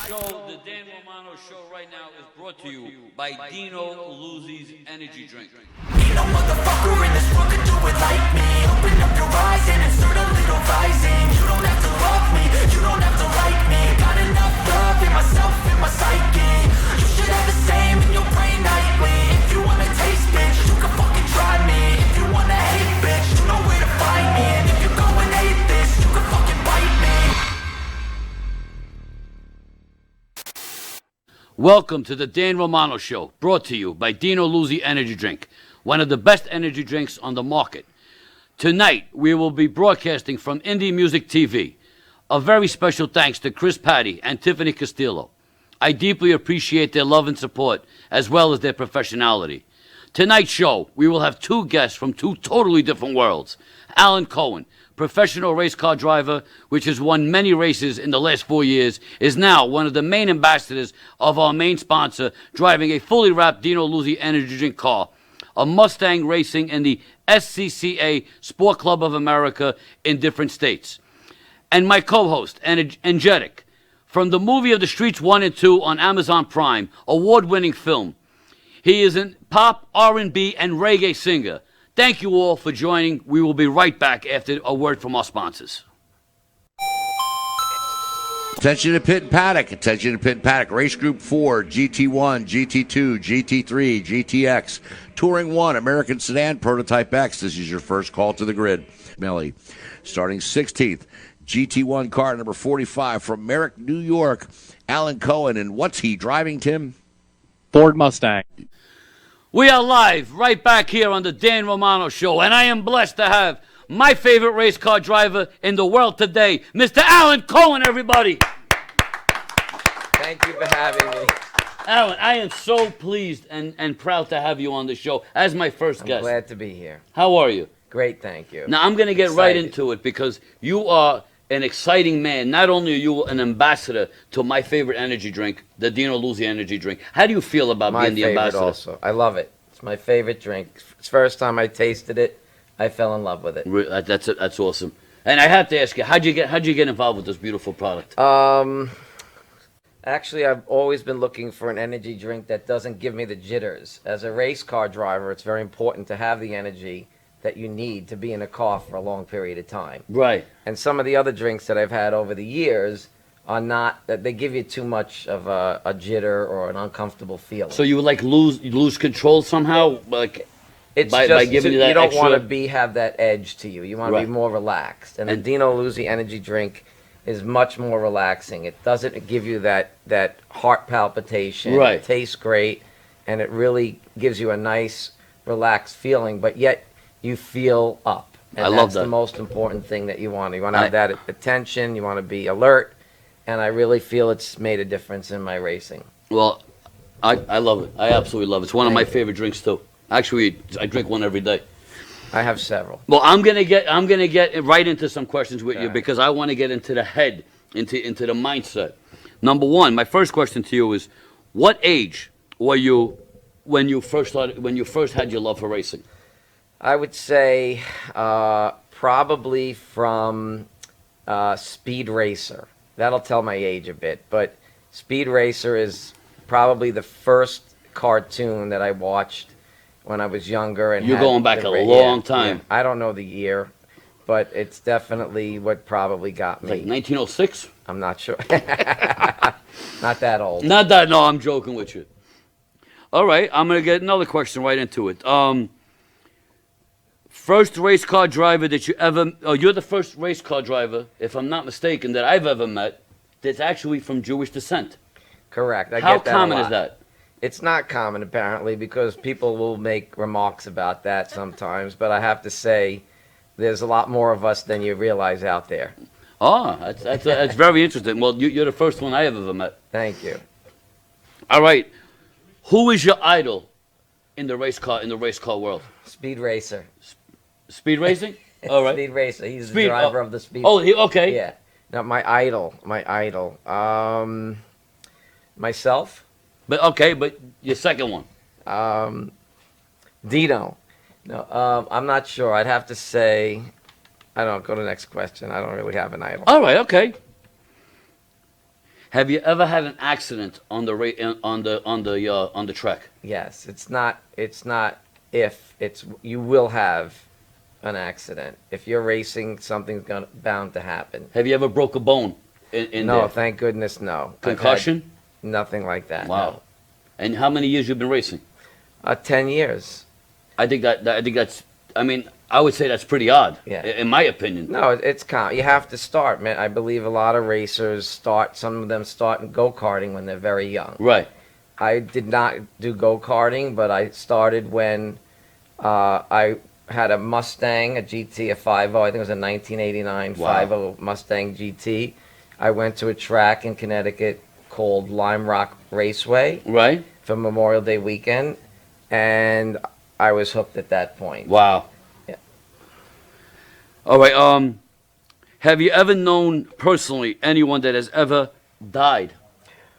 show, the Dan Romano show right now is brought to you by Dino Luzzi's Energy Drink. Ain't no motherfucker in this world could do it like me. Open up your eyes and insert a little rising. You don't have to love me, you don't have to like me. Got enough love in myself, in my psyche. You should have the same in your brain nightly. If you wanna taste, bitch, you can fucking try me. If you wanna hate, bitch, you know where to find me. And if you go and hate this, you can fucking bite me. Welcome to the Dan Romano Show, brought to you by Dino Luzzi Energy Drink, one of the best energy drinks on the market. Tonight, we will be broadcasting from Indie Music TV. A very special thanks to Chris Patty and Tiffany Castillo. I deeply appreciate their love and support, as well as their professionality. Tonight's show, we will have two guests from two totally different worlds. Alan Cohen, professional race car driver, which has won many races in the last 4 years, is now one of the main ambassadors of our main sponsor, driving a fully wrapped Dino Luzzi Energy Drink car, a Mustang racing in the SCCA Sport Club of America in different states. And my co-host, Energetic, from the movie of the Streets 1 and 2 on Amazon Prime, award-winning film. He is a pop, R&B, and reggae singer. Thank you all for joining. We will be right back after a word from our sponsors. Attention to Pit and Paddock. Attention to Pit and Paddock. Race Group 4, GT1, GT2, GT3, GTX, Touring 1, American Sedan, Prototype X. This is your first call to the grid. Melly, starting 16th. GT1 car number 45 from Merrick, New York, Alan Cohen. And what's he driving, Tim? Ford Mustang. We are live right back here on the Dan Romano Show, and I am blessed to have my favorite race car driver in the world today, Mr. Alan Cohen, everybody. Thank you for having me. Alan, I am so pleased and proud to have you on the show as my first guest. I'm glad to be here. How are you? Great, thank you. Now, I'm going to get right into it because you are an exciting man. Not only are you an ambassador to my favorite energy drink, the Dino Luzzi Energy Drink. How do you feel about being the ambassador? Also, I love it. It's my favorite drink. It's the first time I tasted it, I fell in love with it. That's awesome. And I have to ask you, how'd you get involved with this beautiful product? Actually, I've always been looking for an energy drink that doesn't give me the jitters. As a race car driver, it's very important to have the energy that you need to be in a car for a long period of time. Right. And some of the other drinks that I've had over the years are not, that they give you too much of a jitter or an uncomfortable feeling. So you would like lose control somehow, like it's by giving you that you don't extra... want to have that edge to you. You want to be more relaxed. And the Dino Luzzi Energy Drink is much more relaxing. It doesn't give you that heart palpitation. Right. It tastes great, and it really gives you a nice, relaxed feeling, but yet you feel up. And I love that. That's the most important thing that you want. You want to have that attention. You want to be alert. And I really feel it's made a difference in my racing. Well, I love it. I absolutely love it. It's one of my favorite drinks too. Actually, I drink one every day. I have several. Well, I'm gonna get right into some questions with you because I want to get into the head, into the mindset. Number one, my first question to you is, what age were you when you first had your love for racing? I would say probably from Speed Racer. That'll tell my age a bit, but Speed Racer is probably the first cartoon that I watched when I was younger. And you're going back a long time. Yeah. I don't know the year, but it's definitely what probably got me. Like 1906? I'm not sure. Not that old. Not that. No, I'm joking with you. All right, I'm gonna get another question right into it. First race car driver that you ever... Oh, you're the first race car driver, if I'm not mistaken, that I've ever met that's actually from Jewish descent. Correct. How common is that? It's not common, apparently, because people will make remarks about that sometimes. But I have to say, there's a lot more of us than you realize out there. Oh, that's very interesting. Well, you're the first one I have ever met. Thank you. All right. Who is your idol in the race car world? Speed Racer. Speed racing? All right. Speed Racer. He's the driver of the Speed. Oh, okay. Yeah. Now, my idol. Myself. But your second one. Dino. No, I'm not sure. I'd have to say, I don't know, go to the next question. I don't really have an idol. All right, okay. Have you ever had an accident on the on the track? Yes, it's not if, it's you will have an accident. If you're racing, something's bound to happen. Have you ever broke a bone in No, there? thank goodness, no. I've had Concussion? nothing like that. Wow. And how many years you've been racing? No. 10 years. I think that's. I mean, I would say that's pretty odd. Yeah. In my opinion. No, it's you have to start, man. I believe a lot of racers start. Some of them start in go-karting when they're very young. Right. I did not do go-karting, but I started when I had a Mustang, a GT, a 50. I think it was a 1989 Wow. 50 Mustang GT. I went to a track in Connecticut called Lime Rock Raceway Right. for Memorial Day weekend, and I was hooked at that point. Wow. Yeah. All right. Have you ever known personally anyone that has ever died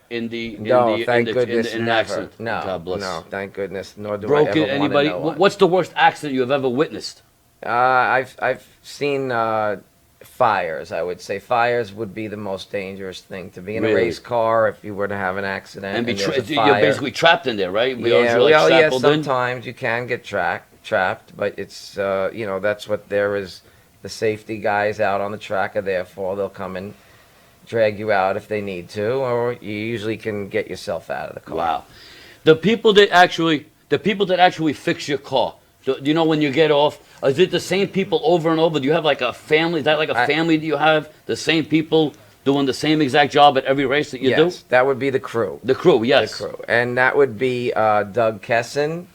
in the No, thank goodness, in an never. accident? No, God bless. no, thank goodness. Nor do I Broken? ever want to Anybody? know one. What's the worst accident you have ever witnessed? I've seen fires. I would say fires would be the most dangerous thing to be in a Really? race car if you were to have an accident. And there's a you're fire. basically trapped in there, right? Yeah, You're well, yeah. shackled in? Sometimes you can get trapped, but it's that's what there is. The safety guys out on the track are there for. They'll come and drag you out if they need to, or you usually can get yourself out of the car. Wow. The people that actually fix your car. Do you know when you get off? Is it the same people over and over? Do you have like a family? Is that like a family that you have? The same people doing the same exact job at every race that you do? Yes, that would be the crew. The crew, yes. The crew. And that would be Doug Kesson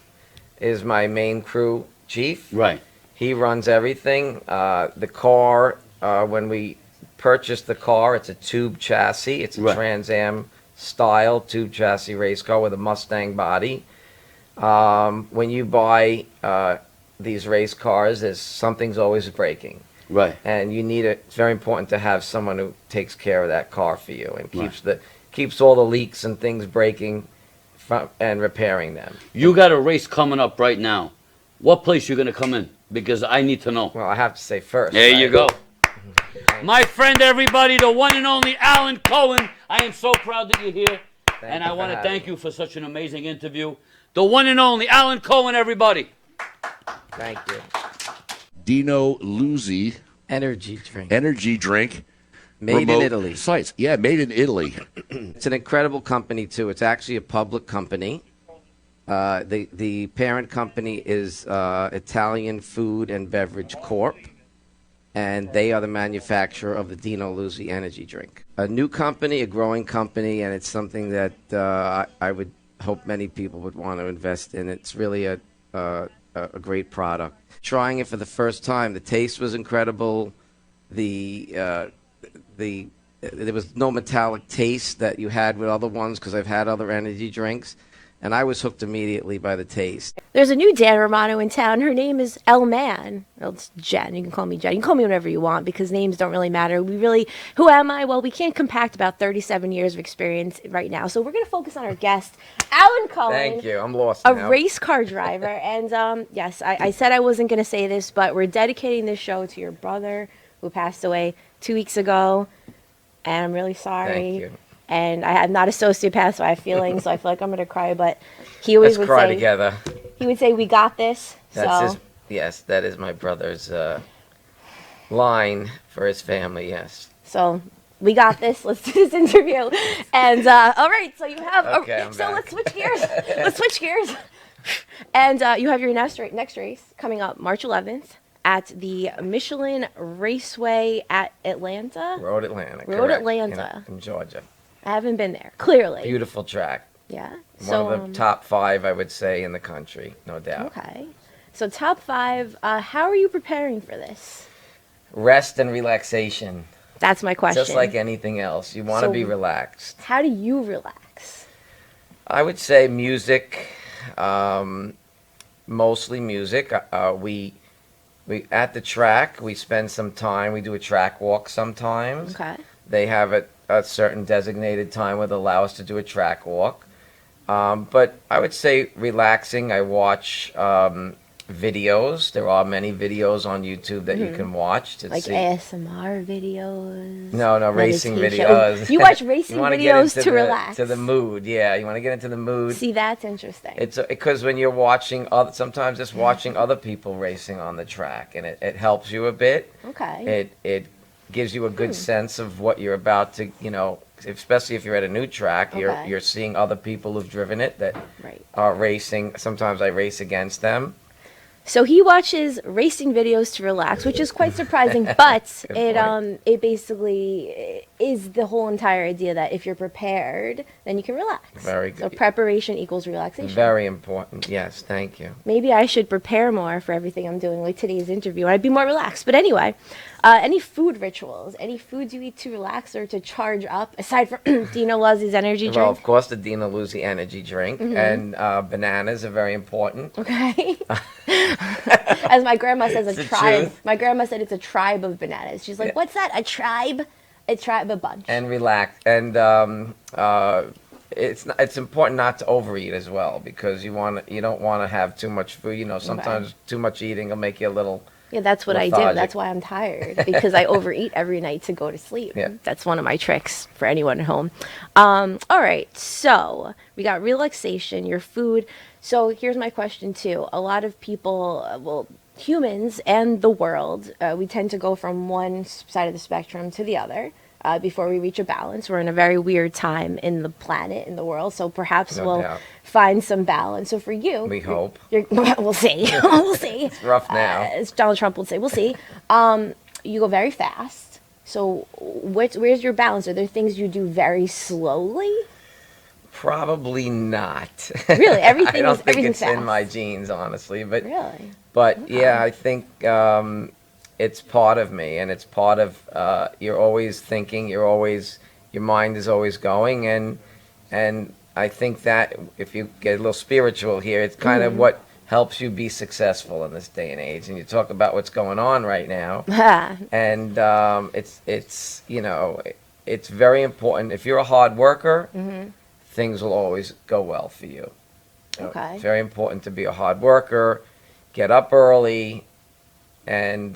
is my main crew chief. Right. He runs everything. The car, when we purchased the car, it's a tube chassis. It's a Right. Trans Am style tube chassis race car with a Mustang body. When you buy these race cars, something's always breaking. Right. And it's very important to have someone who takes care of that car for you and keeps all the leaks and things breaking and repairing them. You got a race coming up right now. What place you gonna come in? Because I need to know. Well, I have to say first. There you right? go. My friend, everybody, the one and only Alan Cohen. I am so proud that you're here. And you I for want to having thank me. you for such an amazing interview. The one and only Alan Cohen, everybody. Thank you. Dino Luzzi Energy drink. Energy Drink. Made in remote Italy. Sites. Yeah, made in Italy. It's an incredible company, too. It's actually a public company. The parent company is Italian Food and Beverage Corp., and they are the manufacturer of the Dino Luzzi Energy Drink. A new company, a growing company, and it's something that I would hope many people would want to invest in. It's really a great product. Trying it for the first time, the taste was incredible. There was no metallic taste that you had with other ones because I've had other energy drinks, and I was hooked immediately by the taste. There's a new Dan Romano in town. Her name is El Man. Well, it's Jen. You can call me Jen. You can call me whatever you want because names don't really matter. Who am I? Well, we can't compact about 37 years of experience right now. So we're going to focus on our guest, Alan Cohen. Thank you. I'm lost A now. race car driver. And yes, I said I wasn't going to say this, but we're dedicating this show to your brother who passed away 2 weeks ago. And I'm really sorry. Thank you. And I'm not a sociopath, so I have feelings, so I feel like I'm going to cry. But he always Let's would cry say, together. he would say, "We got this." Yes, that is my brother's line for his family, yes. So we got this. Let's do this interview. And all right, so you have. Okay, I'm so back. let's switch gears. Let's switch gears. And you have your next race coming up March 11th at the Michelin Raceway at Atlanta. Road Atlanta. Road correct, Atlanta. In Georgia. I haven't been there. Clearly. Beautiful track. Yeah. One of the top 5, I would say, in the country, no doubt. Okay. So top 5. How are you preparing for this? Rest and relaxation. That's my question. Just like anything else. You want to So- be relaxed. How do you relax? I would say music, mostly music. We at the track, we spend some time. We do a track walk sometimes. Okay. They have a certain designated time where they allow us to do a track walk. But I would say relaxing. I watch videos. There are many videos on YouTube that you can watch to Like see. ASMR videos. No, racing meditation. videos. You watch racing You wanna get videos into to relax. To the mood, yeah. You want to get into the mood. See, that's interesting. It's because when you're watching, sometimes just watching other people racing on the track, and it helps you a bit. Okay. It gives you a good sense of what you're about to, especially if you're at a new track, Okay. you're seeing other people who've driven it that Right. are racing. Sometimes I race against them. So he watches racing videos to relax, which is quite surprising, but it basically is the whole entire idea that if you're prepared, then you can relax. Very So good. preparation equals relaxation. Very important. Yes, thank you. Maybe I should prepare more for everything I'm doing, like today's interview. I'd be more relaxed. But anyway, any food rituals? Any foods you eat to relax or to charge up, aside from Dino Luzzi's energy drink? Well, of course, the Dino Luzzi Energy Drink, and bananas are very important. Okay. As my grandma says, It's a the tribe. truth. My grandma said it's a tribe of bananas. She's like, Yeah. "What's that? A tribe? A tribe, a bunch." And relax. And it's important not to overeat as well, because you don't want to have too much food. Sometimes too much eating will make you a little. Yeah, that's what I do. lethargic. That's why I'm tired, because I overeat every night to go to sleep. Yeah. That's one of my tricks for anyone at home. All right, so we got relaxation, your food. So here's my question too. A lot of people, humans and the world, we tend to go from one side of the spectrum to the other. Before we reach a balance. We're in a very weird time in the planet, in the world, so perhaps No we'll doubt. find some balance. So for you, We hope. we'll see. We'll see. It's rough now. As Donald Trump would say, we'll see. You go very fast. So where's your balance? Are there things you do very slowly? Probably not. Really? Everything I don't is- think everything's it's in fast. my genes, honestly. But Really? yeah, I think it's part of me, and it's part of you're always thinking. Your mind is always going, and I think that if you get a little spiritual here, it's kind of what helps you be successful in this day and age. And you talk about what's going on right now, and it's very important. If you're a hard worker, things will always go well for you. Okay. It's very important to be a hard worker, get up early, and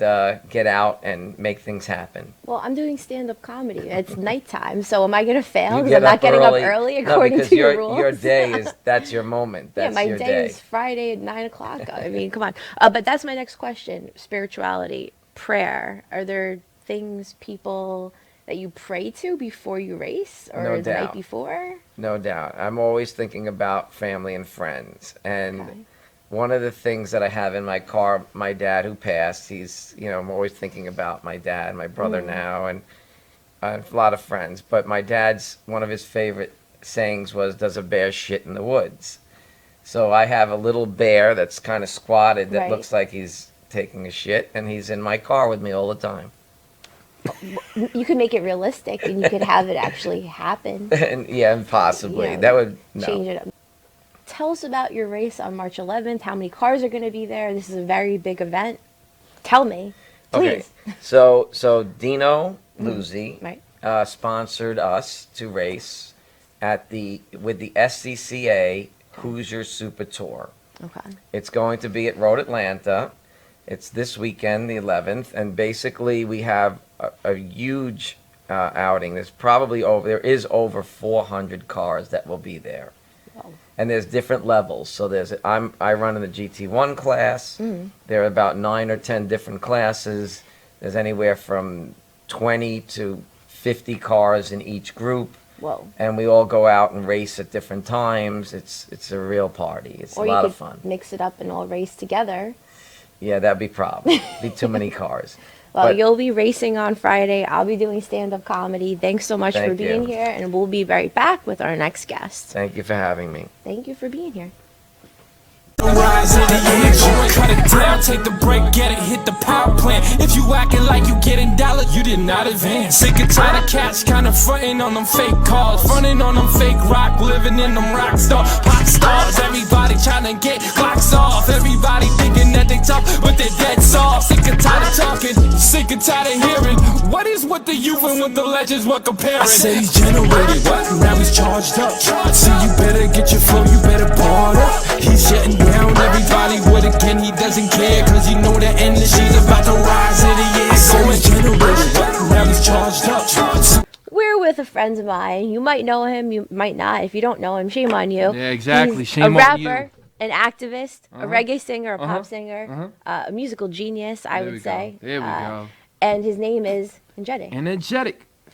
get out and make things happen. Well, I'm doing stand-up comedy. It's nighttime, so am I going to fail You because get I'm not up getting early. up early No, according because to your rules? your day that's your moment. That's yeah, my your day is Friday at 9 o'clock. I mean, come on. But that's my next question. Spirituality, prayer. Are there things, people that you pray to before you race or No the night doubt. before? No doubt. I'm always thinking about family and friends. And Okay. one of the things that I have in my car, my dad who passed, I'm always thinking about my dad, my brother now, and a lot of friends. But my dad's, one of his favorite sayings was, "Does a bear shit in the woods?" So I have a little bear that's kind of squatted that Right. looks like he's taking a shit, and he's in my car with me all the time. You could make it realistic and you could have it actually happen. and possibly. Yeah, That would, no. Change it up. Tell us about your race on March 11th. How many cars are going to be there? This is a very big event. Tell me, please. Okay, so Dino Luzzi Right. sponsored us to race with the SCCA Hoosier Super Tour. Okay. It's going to be at Road Atlanta. It's this weekend, the 11th, and basically we have a huge outing. There is over 400 cars that will be there. Wow. And there's different levels. So I run in the GT1 class. There are about 9 or 10 different classes. There's anywhere from 20 to 50 cars in each group. Whoa. And we all go out and race at different times. It's a real party. It's Or a you lot could of fun. mix it up and all race together. Yeah, that'd be problem. Be too many cars. Well, But- you'll be racing on Friday. I'll be doing stand-up comedy. Thanks so much for Thank being you. here, and we'll be right back with our next guest. Thank you for having me. Thank you for being here. Rise in the engine, cut it down, take the break, get it, hit the power plant. If you acting like you getting dollars, you did not advance. Sick and tired of cats kinda frontin' on them fake cars, frontin' on them fake rock, living in them rock star hot stars. Everybody tryna get clocks off, everybody thinking that they tough, but they're dead soft. Sick and tired of talking, sick and tired of hearing. What is with the youth and with the legends we're comparing? I said he's generated, what? Now he's charged up. See, you better get your flow, you better bar up. He's getting down everybody would again, he doesn't care, cause you know the end that she's about to rise in the year. Going generation, now he's charged up. We're with a friend of mine. You might know him, you might not. If you don't know him, shame on you. Yeah, exactly. He's Shame a on you. rapper, an activist, a reggae singer, a pop singer, a musical genius, I There we would go. say. There we go. And his name is Energetic.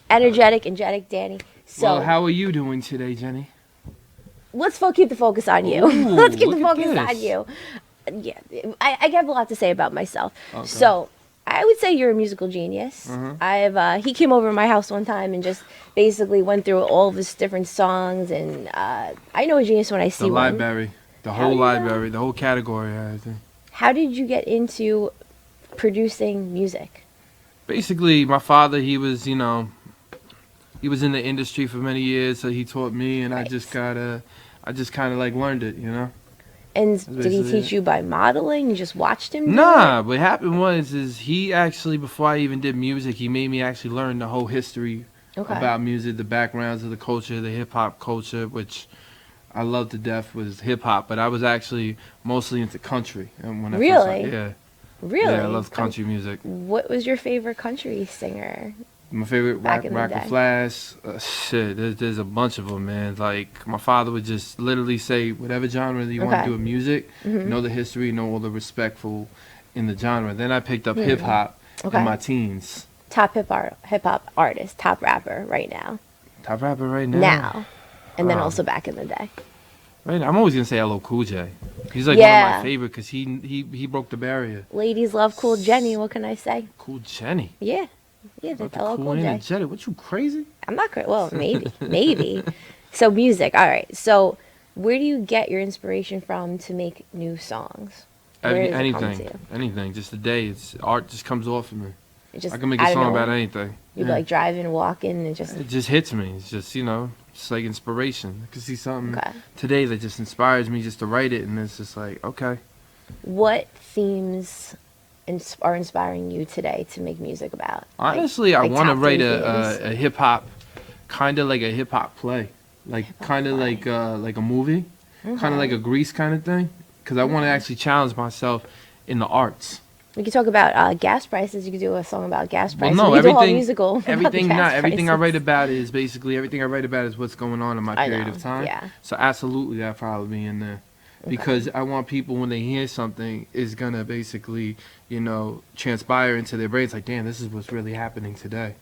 Energetic, Danny. So Well, how are you doing today, Jenny? let's keep the focus on you. Ooh, Let's keep the look at focus on this. you. Yeah, I have a lot to say about myself. So I would say you're a musical genius. He came over to my house one time and just basically went through all of his different songs, and I know a genius when I see The one. library. The Hell whole yeah. library. The whole category, I think. How did you get into producing music? Basically, my father, he was in the industry for many years, so he taught me, and I just kind of like learned it, And did he basically teach you by modeling? You just watched him do Nah, it? what happened is he actually, before I even did music, he made me actually learn the whole history Okay. about music, the backgrounds of the culture, the hip hop culture, which I love to death was hip hop, but I was actually mostly into country. And when I Really? First, yeah. Really? Yeah, I love country music. What was your favorite country singer? My favorite Back in the Rocket day. Flash, there's a bunch of them, man. Like, my father would just literally say, whatever genre that you want to Okay. do with music, know the history, know all the respectful in the genre. Then I picked up hip hop Okay. in my teens. Top hip hop artist, top rapper right now. Top rapper right now. Now. And then Wow. also back in the day. Right now, I'm always gonna say LL Cool J. He's like one Yeah. of my favorite because he broke the barrier. Ladies love Cool Jenny, what can I say? Cool Jenny. Yeah. Yeah, Not that's the LL cool Cool J. energetic. What, you crazy? I'm not crazy. Well, maybe. Maybe. So music. All right. So where do you get your inspiration from to make new songs? Where does it come Anything, to? anything. Just the day, it's art just comes off of me. It just I can make out a of song nowhere? about anything. You Yeah. like driving, walking, and just It just hits me. It's just, it's like inspiration. I can see something Okay. today that just inspires me just to write it, and it's just like, okay. what themes are inspiring you today to make music about? Honestly, I like want to top write three themes? a hip hop, kind of like a hip hop play, like kind of play. like a movie, kind of like a Grease kind of thing, because I want to actually challenge myself in the arts. We could talk about gas prices. You could do a song about gas Well, prices. no, we could do a whole everything, musical about the everything, gas not everything I prices. write about is basically everything I write about is what's going on in my I period know, of time. yeah. So absolutely, that probably be in there. Because I want people, when they hear something, is gonna basically, transpire into their brains. Like, damn, this is what's really happening today.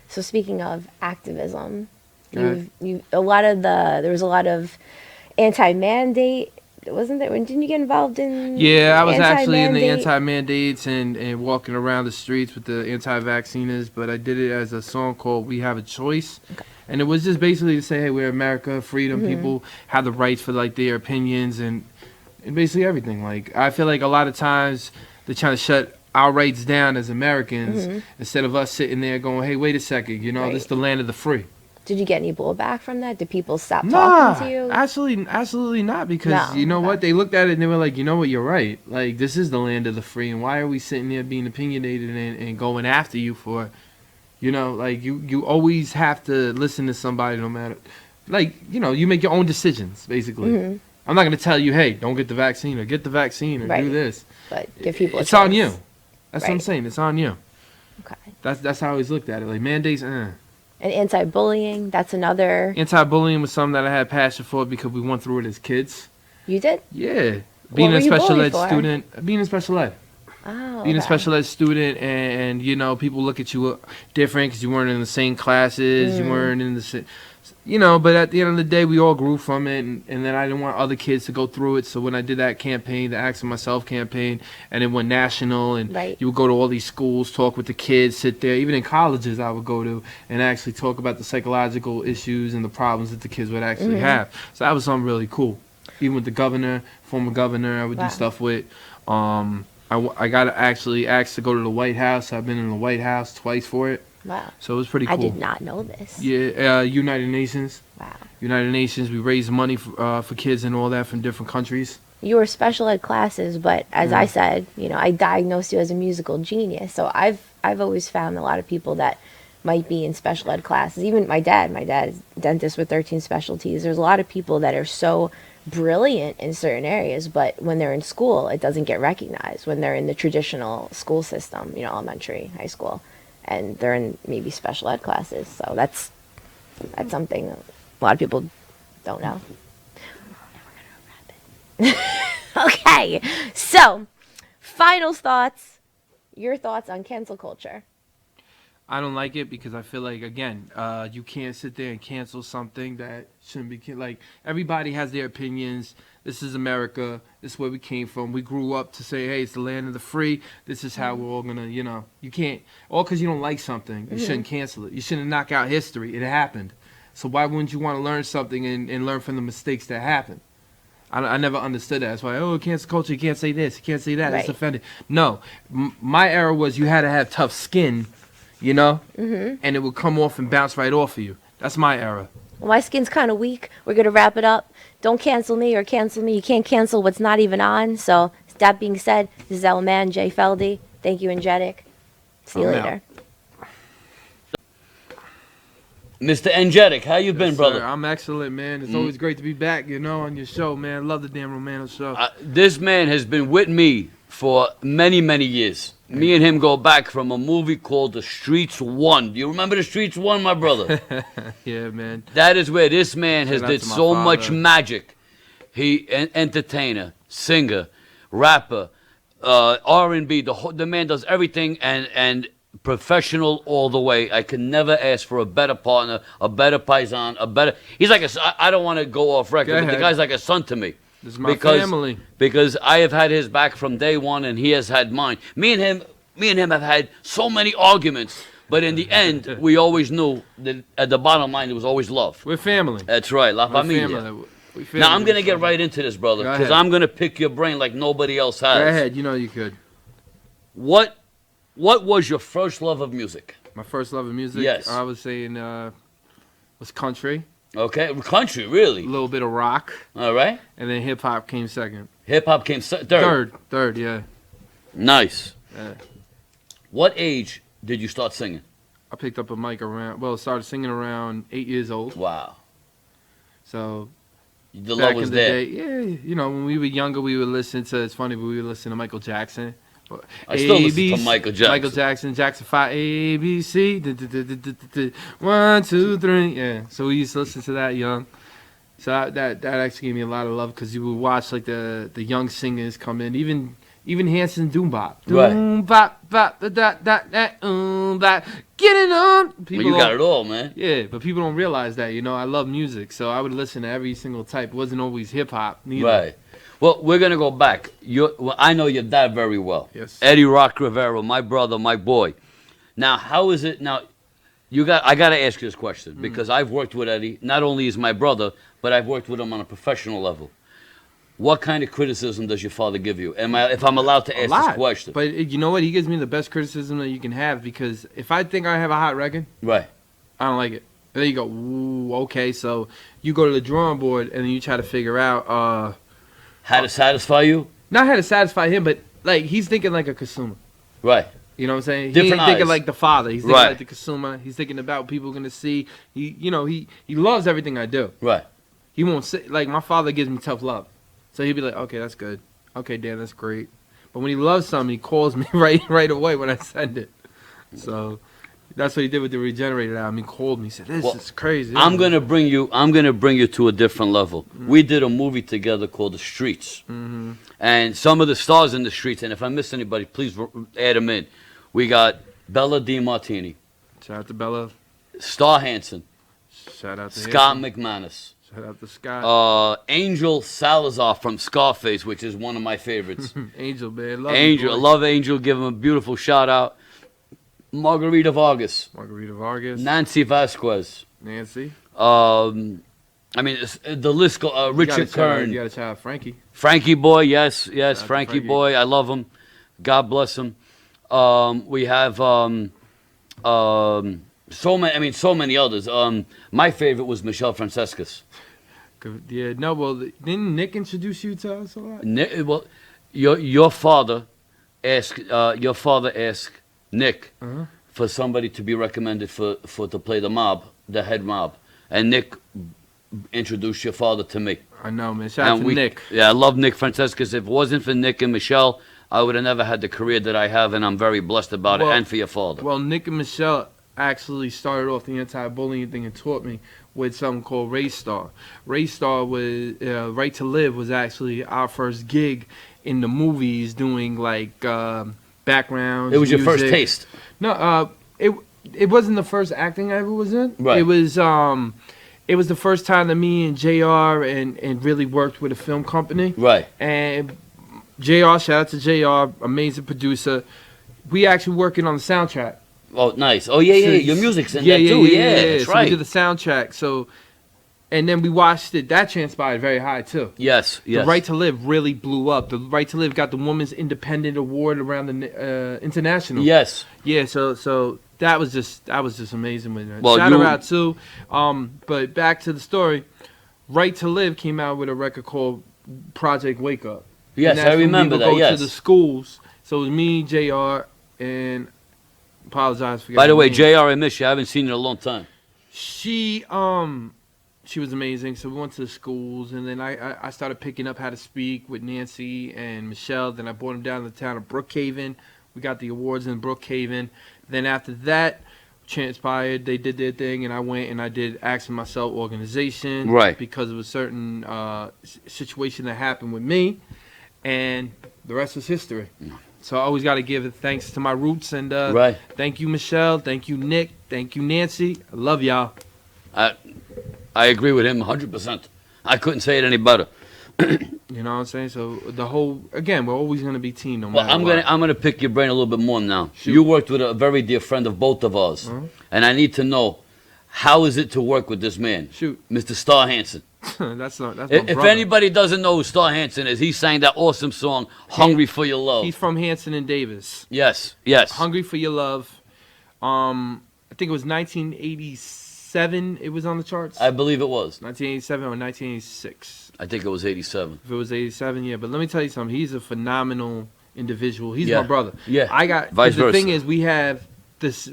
So speaking of activism, Go ahead. there was a lot of anti-mandate. Wasn't there? Didn't you get involved in? Yeah, I was actually in the anti-mandate? anti-mandates and walking around the streets with the anti-vacciners, but I did it as a song called "We Have a Choice," and it was just basically to say, "Hey, we're America, freedom. Mm-hmm. People have the rights for like their opinions and basically everything." Like, I feel like a lot of times they're trying to shut our rights down as Americans instead of us sitting there going, "Hey, wait a second, this Right. is the land of the free." Did you get any blowback from that? Did people stop Nah, talking to you? absolutely not. Because No, you know okay. what? They looked at it and they were like, you know what? You're right. Like, this is the land of the free, and why are we sitting there being opinionated and going after you for, like you always have to listen to somebody no matter, like you make your own decisions basically. Mm-hmm. I'm not gonna tell you, hey, don't get the vaccine or get the vaccine or Right. do this. But give people. It's a on choice. you. That's what I'm Right. saying. It's on you. Okay. That's how I always looked at it. Like mandates. And anti-bullying. That's another. Anti-bullying was something that I had passion for because we went through it as kids. You did? Yeah. Being were a you special bullied ed for? student, being a special ed. Oh. Being a okay. special ed student and people look at you different because you weren't in the same classes, you weren't in the same, but at the end of the day, we all grew from it, and then I didn't want other kids to go through it, so when I did that campaign, the Acts of Myself campaign, and it went national, and Right. you would go to all these schools, talk with the kids, sit there, even in colleges I would go to, and actually talk about the psychological issues and the problems that the kids would actually have. So that was something really cool. Even with the governor, former governor, I would Wow. do stuff with. I got actually asked to go to the White House. I've been in the White House twice for it, Wow. so it was pretty cool. I did not know this. Yeah, United Nations. Wow. United Nations. We raise money for kids and all that from different countries. You were special ed classes, but as I said, I diagnosed you as a musical genius. So I've always found a lot of people that might be in special ed classes. Even my dad is a dentist with 13 specialties. There's a lot of people that are so brilliant in certain areas, but when they're in school, it doesn't get recognized when they're in the traditional school system, elementary, high school, and they're in maybe special ed classes. So that's something that a lot of people don't know. Okay, so final thoughts. Your thoughts on cancel culture? I don't like it because I feel like, again, you can't sit there and cancel something that shouldn't be. Like, everybody has their opinions. This is America. This is where we came from. We grew up to say, hey, it's the land of the free. This is how we're all going to, you can't, all because you don't like something, you shouldn't cancel it. You shouldn't knock out history. It happened. So why wouldn't you want to learn something and learn from the mistakes that happened? I never understood that. That's why, cancel culture, you can't say this, you can't say that. Right. It's offended. No, my era was you had to have tough skin, and it would come off and bounce right off of you. That's my era. Well, my skin's kind of weak. We're going to wrap it up. Don't cancel me or cancel me. You can't cancel what's not even on. So, that being said, this is El Man, Jay Feldy. Thank you, Energetic. See you I'm later. out. Mr. Energetic, how you been, Yes, brother? sir. I'm excellent, man. It's always great to be back, on your show, man. Love the damn Romano show. This man has been with me for many, many years. Me and him go back from a movie called The Streets 1. Do you remember The Streets 1, my brother? Yeah, man. That is where this man has Shout out did to my so much father. magic. He entertainer, singer, rapper, R&B. The man does everything and professional all the way. I can never ask for a better partner, a better paisan, a better. He's like I don't want to go off record, Go but the ahead. guy's like a son to me. This is my family. Because I have had his back from day one, and he has had mine. Me and him have had so many arguments, but in the end, we always knew that at the bottom line, it was always love. We're family. That's right, La We're Familia. family. We family. Now I'm gonna get right into this, brother, Go because ahead. I'm gonna pick your brain like nobody else has. Go ahead. You know you could. What was your first love of music? My first love of music, Yes. I was saying, was country. Okay, country, really? A little bit of rock, All right. and then hip hop came second. Hip hop came third. Third, yeah. Nice. Yeah. What age did you start singing? I picked up a mic started singing around 8 years old. Wow. So The back love was in the there. day, when we were younger, we would listen to. It's funny, but we would listen to Michael Jackson. I still listen to Michael Jackson. Michael Jackson, Jackson 5, A, B, C, 1, 2, 3. Yeah. So we used to listen to that young. So that actually gave me a lot of love because you would watch like the young singers come in, even Hanson Doom Bop. Right. Doom Bop, bop, da, da, da, da, bop. Get it on. Well, you got it all, man. Yeah, but people don't realize that. I love music, so I would listen to every single type. It wasn't always hip hop, neither. Right. Well, we're gonna go back. I know your dad very well. Yes. Eddie Rock Rivera, my brother, my boy. Now, how is it now? I gotta ask you this question because I've worked with Eddie. Not only is my brother, but I've worked with him on a professional level. What kind of criticism does your father give you? If I'm allowed to ask this question? But you know what? He gives me the best criticism that you can have because if I think I have a hot record, Right. I don't like it. And then you go, ooh, okay. So you go to the drawing board and then you try to figure out How to satisfy you? not how to satisfy him, but like he's thinking like a consumer. Right. You know what I'm saying? Different he ain't thinking eyes. like the father. He's thinking Right. like the consumer. He's thinking about what people are gonna see. He loves everything I do. Right. He won't say like my father gives me tough love, so he'd be like, okay, that's good. Okay, Dan, that's great. But when he loves something, he calls me right away when I send it. So that's what he did with the Regenerated album. He called me. He said, "This is crazy." I'm gonna bring you to a different level. We did a movie together called The Streets, and some of the stars in The Streets. And if I miss anybody, please add them in. We got Bella DiMartini, Shout out to Bella. Star Hansen, Shout out to Scott him. McManus, Shout out to Scott. Angel Salazar from Scarface, which is one of my favorites. Angel, man. Love you, Angel, I boy. love Angel. Give him a beautiful shout out. Margarita Vargas, Margarita Vargas. Nancy Vasquez. Nancy. I mean, the list go. Richard Kern. You got to shout out Frankie. Frankie Boy, yes, out to Frankie Frankie. Boy, I love him. God bless him. We have so many others. My favorite was Michelle Francescus. Yeah, no, well, didn't Nick introduce you to us a lot? Well, your father asked Nick for somebody to be recommended to play the head mob, and Nick introduced your father to me. I know, man. Shout out to Nick. Yeah, I love Nick Francescus. If it wasn't for Nick and Michelle, I would have never had the career that I have, and I'm very blessed about it, and for your father. Well, Nick and Michelle actually started off the anti-bullying thing and taught me with something called Race Star. Race Star was Right to Live was actually our first gig in the movies, doing like backgrounds. It was your music. first taste. No, it wasn't the first acting I ever was in. Right. It was the first time that me and JR and really worked with a film company. Right. And JR, shout out to JR, amazing producer. We actually working on the soundtrack. Oh, nice. Oh, yeah. Your music's in there, too. Yeah, that's so right. we did the soundtrack. So, and then we watched it. That transpired very high, too. Yes. The Right to Live really blew up. The Right to Live got the Women's Independent Award around the international. Yes. Yeah, so that was just amazing with it. Well, Shout her out too. But back to the story. Right to Live came out with a record called Project Wake Up. Yes, I remember that. We would go Yes. to the schools. So it was me, JR, and apologize for. By the way, JR, I miss you. I haven't seen you in a long time. She was amazing. So we went to the schools, and then I started picking up how to speak with Nancy and Michelle. Then I brought them down to the town of Brookhaven. We got the awards in Brookhaven. Then after that transpired, they did their thing, and I went and I did Ask Myself organization. Right. Because of a certain situation that happened with me, and the rest is history. So I always got to give thanks to my roots, and Right. Thank you, Michelle. Thank you, Nick. Thank you, Nancy. I love y'all. I agree with him 100%. I couldn't say it any better. You know what I'm saying? So the whole, again, we're always going to be team no matter Well, what. I'm gonna pick your brain a little bit more now. Shoot. You worked with a very dear friend of both of us, and I need to know, how is it to work with this man? Shoot. Mr. Star Hansen. That's my If brother. anybody doesn't know who Star Hansen is, he sang that awesome song, "Hungry for Your Love." He's from Hanson and Davis. Yes, yes. Hungry for Your Love. I think it was 1987 it was on the charts. I believe it was. 1987 or 1986. I think it was 87. If it was 87, yeah. But let me tell you something. He's a phenomenal individual. He's Yeah. my brother. Yeah. I got. Vice The thing versa. is, we have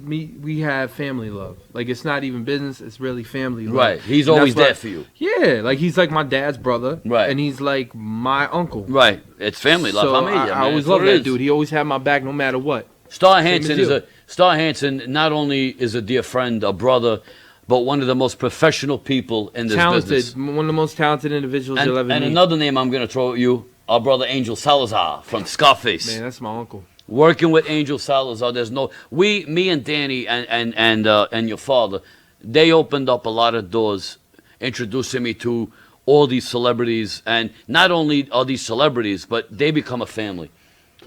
we have family love. Like, it's not even business. It's really family love. Right. He's And always that's there why- for you. Yeah. Like, he's like my dad's brother. Right. And he's like my uncle. Right. It's family love. So I mean, I always love that dude. He always had my back no matter what. Star Same Hansen as is you. Star Hansen not only is a dear friend, a brother, but one of the most professional people in this Talented. business. One of the most talented individuals And, you'll ever and meet. another name I'm going to throw at you, our brother Angel Salazar from Scarface. Man, that's my uncle. Working with Angel Salazar, there's no me and Danny and your father, they opened up a lot of doors, introducing me to all these celebrities, and not only are these celebrities, but they become a family.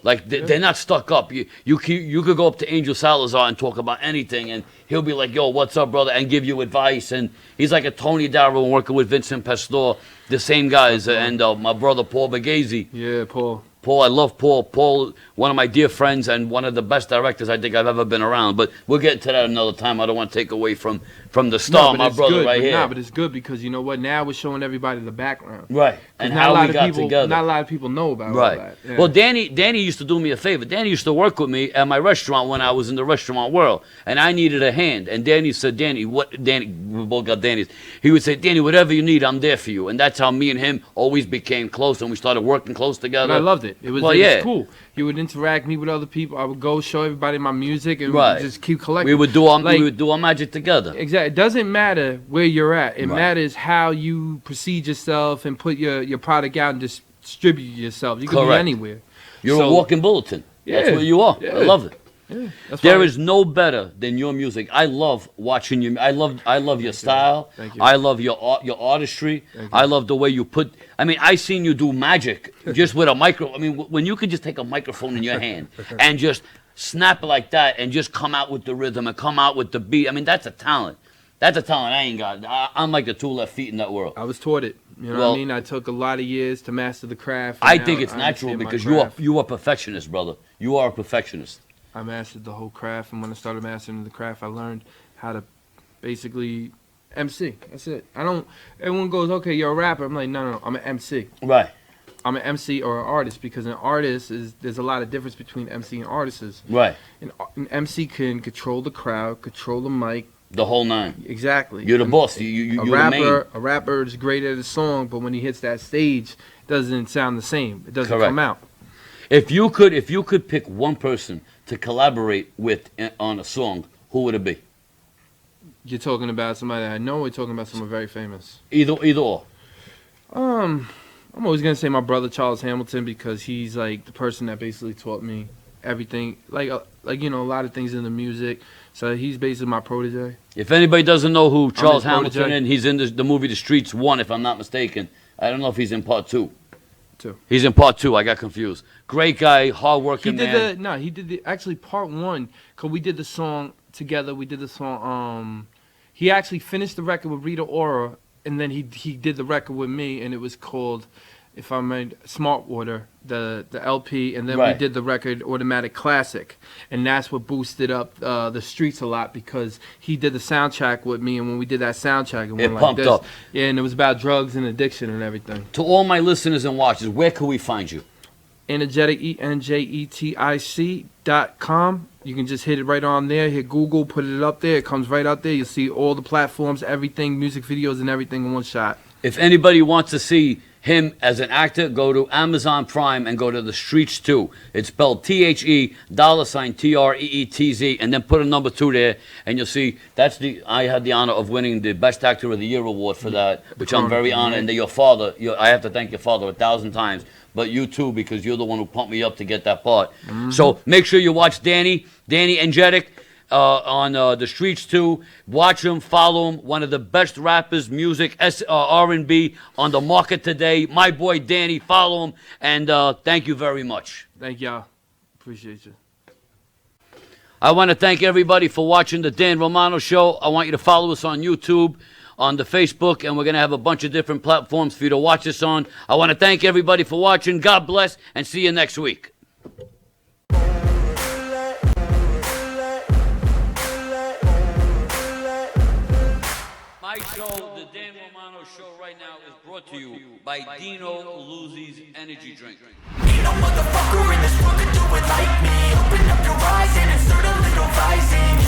Like they're not stuck up. You could go up to Angel Salazar and talk about anything, and he'll be like, "Yo, what's up, brother?" and give you advice. And he's like a Tony Darrow working with Vincent Pastore, the same guys, and my brother Paul Bagese. Yeah, Paul. Paul, I love Paul. Paul, one of my dear friends and one of the best directors I think I've ever been around. But we'll get to that another time. I don't want to take away from the star, but my it's brother good. right here. Nah, but it's good because you know what? Now we're showing everybody the background. Right. And Not how a lot we of got people, together. Not a lot of people know about all Right. that. Yeah. Well, Danny used to do me a favor. Danny used to work with me at my restaurant when I was in the restaurant world, and I needed a hand. And Danny said, "Danny, what?" Danny, we both got Danny's. He would say, "Danny, whatever you need, I'm there for you." And that's how me and him always became close, and we started working close together. And I loved it. It was, Well, it was yeah. cool. You would interact me with other people. I would go show everybody my music and Right. we would just keep collecting. We would do our magic together. Exactly. It doesn't matter where you're at. It Right. matters how you proceed yourself and put your product out and distribute yourself. You can be Correct. anywhere. You're a So- walking bulletin. That's Yeah. what you are. Yeah. I love it. That's There why- is no better than your music. I love watching you. I love your style. Thank you. I love your artistry. I love the way you put. I mean, I seen you do magic just with a micro. I mean, when you could just take a microphone in your hand and just snap it like that and just come out with the rhythm and come out with the beat. I mean, that's a talent. That's a talent I ain't got. I'm like the two left feet in that world. I was taught it. You know Well- what I mean? I took a lot of years to master the craft. I and think now it's natural understand my because craft. you are a perfectionist, brother. You are a perfectionist. I mastered the whole craft, and when I started mastering the craft, I learned how to basically MC. That's it. I don't. Everyone goes, "Okay, you're a rapper." I'm like, no, I'm an MC. Right. I'm an MC or an artist because an artist there's a lot of difference between MC and artists. Right. An MC can control the crowd, control the mic, The whole nine. Exactly. You're the boss. You're the main. A rapper is great at a song, but when he hits that stage, it doesn't sound the same. It doesn't Correct. come out. If you could pick one person to collaborate with on a song, who would it be? You're talking about somebody that I know. We're talking about someone very famous. Either or. I'm always gonna say my brother Charles Hamilton because he's like the person that basically taught me everything, like you know, a lot of things in the music. So he's basically my protege. If anybody doesn't know who Charles his Hamilton protege. is, he's in the movie The Streets 1, if I'm not mistaken. I don't know if he's in part 2. 2. He's in part 2. I got confused. Great guy, hardworking man. He did the actually part 1 because we did the song together. We did the song. He actually finished the record with Rita Ora, and then he did the record with me, and it was called, if I made Smart Water, the LP, and then Right. we did the record Automatic Classic, and that's what boosted up the streets a lot because he did the soundtrack with me, and when we did that soundtrack, it went like pumped this. up. Yeah, and it was about drugs and addiction and everything. To all my listeners and watchers, where can we find you? Energetic, ENJETIC.com. You can just hit it right on there. Hit Google, put it up there. It comes right out there. You'll see all the platforms, everything, music videos, and everything in one shot. If anybody wants to see him as an actor, go to Amazon Prime and go to The Streets 2. It's spelled $THE$TREETZ, and then put a number 2 there, and you'll see I had the honor of winning the Best Actor of the Year award for that, which I'm very honored. And your father, I have to thank your father 1,000 times, but you too, because you're the one who pumped me up to get that part. So make sure you watch Danny Energetic. On The Streets 2. Watch him, follow him. One of the best rappers, music, R&B on the market today. My boy Danny, follow him, and thank you very much. Thank y'all. Appreciate you. I want to thank everybody for watching the Dan Romano Show. I want you to follow us on YouTube, on the Facebook, and we're going to have a bunch of different platforms for you to watch us on. I want to thank everybody for watching. God bless, and see you next week. My show, the Dan Romano Show, right now is brought to you by Dino Luzzi's Energy Drink. Ain't no motherfucker in this world could do it like me. Open up your eyes and insert a little rising.